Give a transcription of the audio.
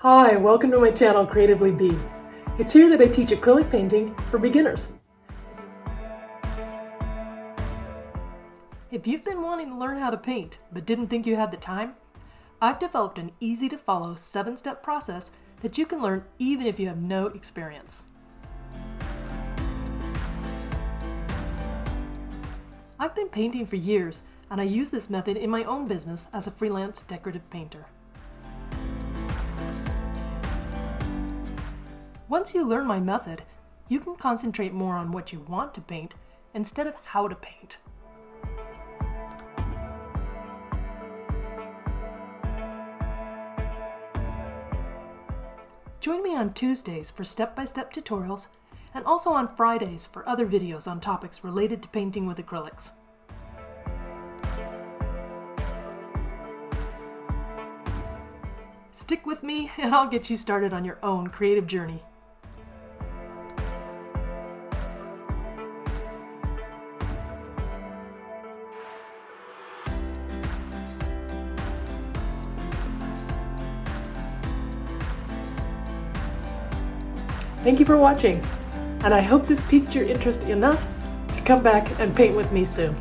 Hi, welcome to my channel, Creatively Bee. It's here that I teach acrylic painting for beginners. If you've been wanting to learn how to paint but didn't think you had the time, I've developed an easy-to-follow 7-step process that you can learn even if you have no experience. I've been painting for years, and I use this method in my own business as a freelance decorative painter. Once you learn my method, you can concentrate more on what you want to paint instead of how to paint. Join me on Tuesdays for step-by-step tutorials and also on Fridays for other videos on topics related to painting with acrylics. Stick with me and I'll get you started on your own creative journey. Thank you for watching, and I hope this piqued your interest enough to come back and paint with me soon.